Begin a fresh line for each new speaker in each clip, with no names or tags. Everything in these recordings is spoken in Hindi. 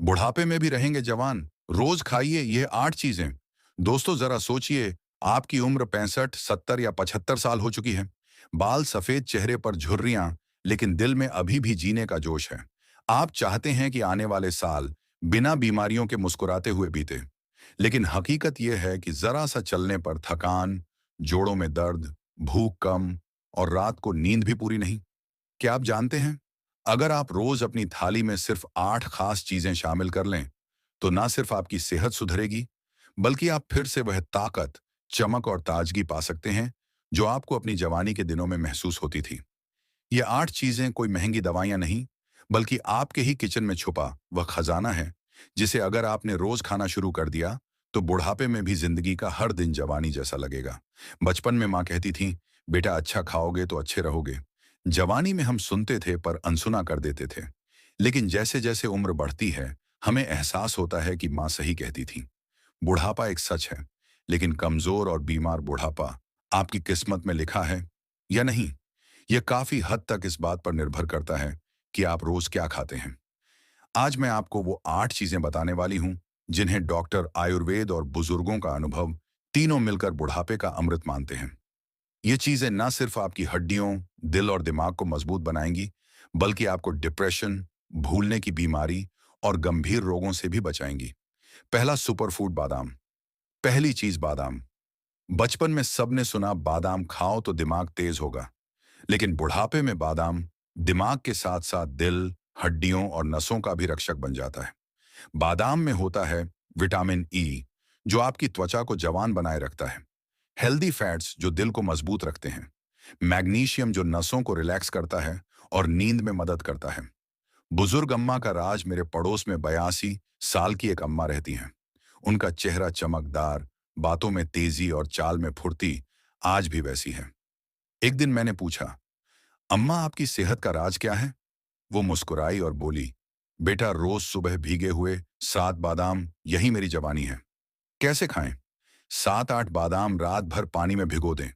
बुढ़ापे में भी रहेंगे जवान। रोज खाइए ये 8 चीजें। दोस्तों जरा सोचिए, आपकी उम्र 65, 70 या 75 साल हो चुकी है। बाल सफेद, चेहरे पर झुर्रियां, लेकिन दिल में अभी भी जीने का जोश है। आप चाहते हैं कि आने वाले साल बिना बीमारियों के मुस्कुराते हुए बीते। लेकिन हकीकत यह है कि जरा सा चलने पर थकान, जोड़ों में दर्द, भूख कम और रात को नींद भी पूरी नहीं। क्या आप जानते हैं, अगर आप रोज अपनी थाली में सिर्फ 8 खास चीजें शामिल कर लें, तो ना सिर्फ आपकी सेहत सुधरेगी, बल्कि आप फिर से वह ताकत, चमक और ताजगी पा सकते हैं जो आपको अपनी जवानी के दिनों में महसूस होती थी। ये 8 चीजें कोई महंगी दवाइयां नहीं, बल्कि आपके ही किचन में छुपा वह खजाना है, जिसे अगर आपने रोज खाना शुरू कर दिया, तो बुढ़ापे में भी जिंदगी का हर दिन जवानी जैसा लगेगा। बचपन में माँ कहती थी, बेटा अच्छा खाओगे तो अच्छे रहोगे। जवानी में हम सुनते थे पर अनसुना कर देते थे। लेकिन जैसे जैसे उम्र बढ़ती है, हमें एहसास होता है कि माँ सही कहती थी। बुढ़ापा एक सच है, लेकिन कमजोर और बीमार बुढ़ापा आपकी किस्मत में लिखा है या नहीं, यह काफी हद तक इस बात पर निर्भर करता है कि आप रोज क्या खाते हैं। आज मैं आपको वो 8 चीजें बताने वाली हूं, जिन्हें डॉक्टर, आयुर्वेद और बुजुर्गों का अनुभव तीनों मिलकर बुढ़ापे का अमृत मानते हैं। ये चीजें ना सिर्फ आपकी हड्डियों, दिल और दिमाग को मजबूत बनाएंगी, बल्कि आपको डिप्रेशन, भूलने की बीमारी और गंभीर रोगों से भी बचाएंगी। पहला सुपरफूड बादाम। पहली चीज बादाम। बचपन में सबने सुना बादाम खाओ तो दिमाग तेज होगा, लेकिन बुढ़ापे में बादाम दिमाग के साथ साथ दिल, हड्डियों और नसों का भी रक्षक बन जाता है। बादाम में होता है विटामिन ई, जो आपकी त्वचा को जवान बनाए रखता है। हेल्दी फैट्स जो दिल को मजबूत रखते हैं। मैग्नीशियम जो नसों को रिलैक्स करता है और नींद में मदद करता है। बुजुर्ग अम्मा का राज। मेरे पड़ोस में 82 साल की एक अम्मा रहती हैं। उनका चेहरा चमकदार, बातों में तेजी और चाल में फुर्ती आज भी वैसी है। एक दिन मैंने पूछा, अम्मा आपकी सेहत का राज क्या है? वो मुस्कुराई और बोली, बेटा रोज सुबह भीगे हुए 7 बादाम, यही मेरी जवानी है। कैसे खाएं? 7-8 बादाम रात भर पानी में भिगो दें।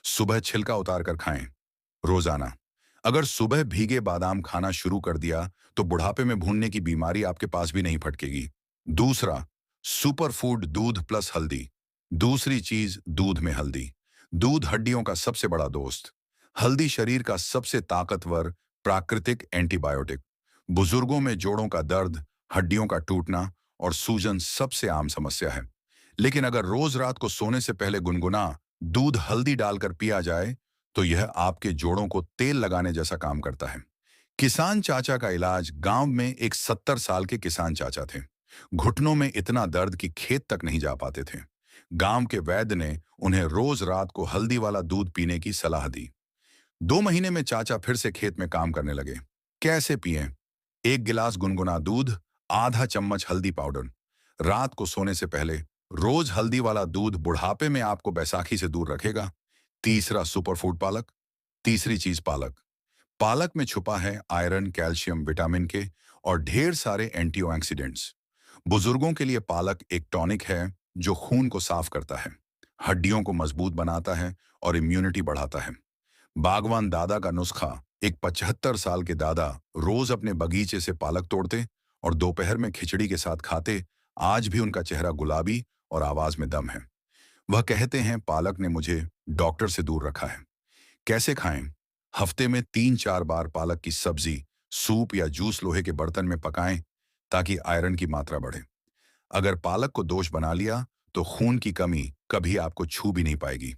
सुबह छिलका उतार कर खाएं। रोजाना। अगर सुबह भीगे बादाम खाना शुरू कर दिया, तो बुढ़ापे में भूनने की बीमारी आपके पास भी नहीं फटकेगी। दूसरा, सुपर फूड दूध प्लस हल्दी। दूसरी चीज, दूध में हल्दी। दूध हड्डियों का सबसे बड़ा दोस्त। हल्दी शरीर का सबसे ताकतवर प्राकृतिक एंटीबायोटिक। बुजुर्गों में जोड़ों का दर्द, हड्डियों का टूटना और सूजन सबसे आम समस्या है। लेकिन अगर रोज रात को सोने से पहले गुनगुना दूध हल्दी डालकर पिया जाए, तो यह आपके जोड़ों को तेल लगाने जैसा काम करता है। किसान चाचा का इलाज। गांव में एक 70 साल के किसान चाचा थे। घुटनों में इतना दर्द कि खेत तक नहीं जा पाते थे। गांव के वैद्य ने उन्हें रोज रात को हल्दी वाला दूध पीने की सलाह दी। 2 महीने में चाचा फिर से खेत में काम करने लगे। कैसे पिएं? 1 गिलास गुनगुना दूध, आधा चम्मच हल्दी पाउडर। रात को सोने से पहले रोज हल्दी वाला दूध बुढ़ापे में आपको बैसाखी से दूर रखेगा। तीसरा, सुपरफूड पालक। तीसरी चीज पालक। पालक में छुपा है आयरन, कैल्शियम, विटामिन के और ढेर सारे एंटीऑक्सीडेंट्स। बुजुर्गों के लिए पालक एक टॉनिक है जो खून को साफ करता है, हड्डियों को मजबूत बनाता है और इम्यूनिटी बढ़ाता है। बागवान दादा का नुस्खा। एक 75 साल के दादा रोज अपने बगीचे से पालक तोड़ते और दोपहर में खिचड़ी के साथ खाते। आज भी उनका चेहरा गुलाबी और आवाज में दम है। वह कहते हैं, पालक ने मुझे डॉक्टर से दूर रखा है। कैसे खाएं? हफ्ते में 3-4 बार पालक की सब्जी, सूप या जूस लोहे के बर्तन में पकाएं, ताकि आयरन की मात्रा बढ़े। अगर पालक को दोष बना लिया, तो खून की कमी कभी आपको छू भी नहीं पाएगी।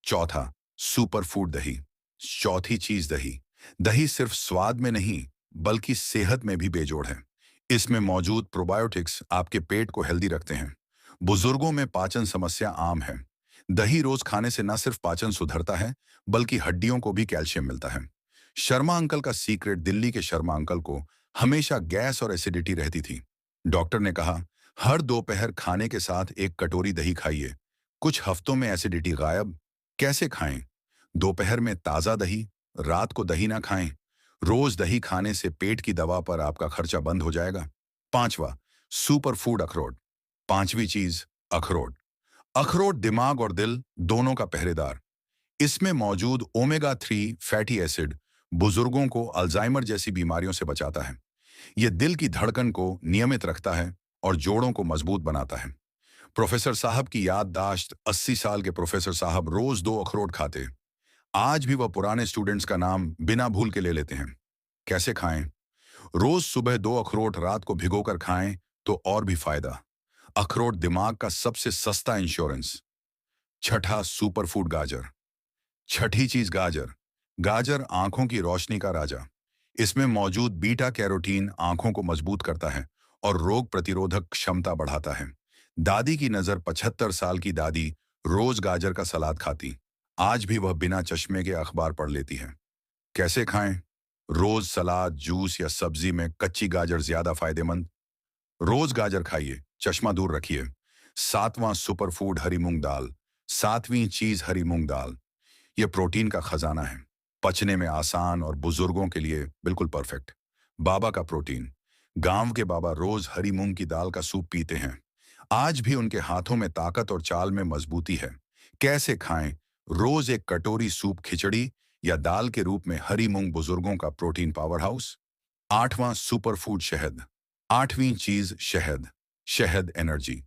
चौथा, सुपर फूड दही। चौथी चीज, दही। दही सिर्फ स्वाद में नहीं, बल्कि सेहत में भी बेजोड़ है। इसमें मौजूद प्रोबायोटिक्स आपके पेट को हेल्दी रखते हैं। बुजुर्गों में पाचन समस्या आम है। दही रोज खाने से न सिर्फ पाचन सुधरता है, बल्कि हड्डियों को भी कैल्शियम मिलता है। शर्मा अंकल का सीक्रेट। दिल्ली के शर्मा अंकल को हमेशा गैस और एसिडिटी रहती थी। डॉक्टर ने कहा, हर दोपहर खाने के साथ 1 कटोरी दही खाइए। कुछ हफ्तों में एसिडिटी गायब। कैसे खाएं? दोपहर में ताजा दही, रात को दही ना खाएं। रोज दही खाने से पेट की दवा पर आपका खर्चा बंद हो जाएगा। पांचवा, सुपर फूड अखरोट। पांचवी चीज, अखरोट। अखरोट दिमाग और दिल दोनों का पहरेदार। इसमें मौजूद ओमेगा 3 फैटी एसिड बुजुर्गों को अल्जाइमर जैसी बीमारियों से बचाता है। ये दिल की धड़कन को नियमित रखता है और जोड़ों को मजबूत बनाता है। प्रोफेसर साहब की याददाश्त, 80 साल के प्रोफेसर साहब रोज 2 अखरोट खाते। आज भी वह पुराने स्टूडेंट्स का नाम बिना भूल के ले लेते हैं। कैसे खाएं? रोज सुबह 2 अखरोट रात को भिगोकर खाएं तो और भी फायदा। अखरोट दिमाग का सबसे सस्ता इंश्योरेंस। छठा, सुपरफूड गाजर। छठी चीज गाजर। गाजर आंखों की रोशनी का राजा। इसमें मौजूद बीटा कैरोटीन आंखों को मजबूत करता है और रोग प्रतिरोधक क्षमता बढ़ाता है। दादी की नजर, 75 साल की दादी रोज गाजर का सलाद खाती। आज भी वह बिना चश्मे के अखबार पढ़ लेती है। कैसे खाएं? रोज सलाद, जूस या सब्जी में कच्ची गाजर ज्यादा फायदेमंद। रोज गाजर खाइए, चश्मा दूर रखिए। सातवां, सुपरफूड हरी मूंग दाल। सातवीं चीज हरी मूंग दाल। यह प्रोटीन का खजाना है। पचने में आसान और बुजुर्गों के लिए बिल्कुल परफेक्ट। बाबा का प्रोटीन। गांव के बाबा रोज हरी मूंग की दाल का सूप पीते हैं। आज भी उनके हाथों में ताकत और चाल में मजबूती है। कैसे खाएं? रोज एक कटोरी सूप, खिचड़ी या दाल के रूप में हरी मूंग बुजुर्गों का प्रोटीन पावर हाउस। आठवां, सुपरफूड शहद। आठवीं चीज शहद। शहद एनर्जी।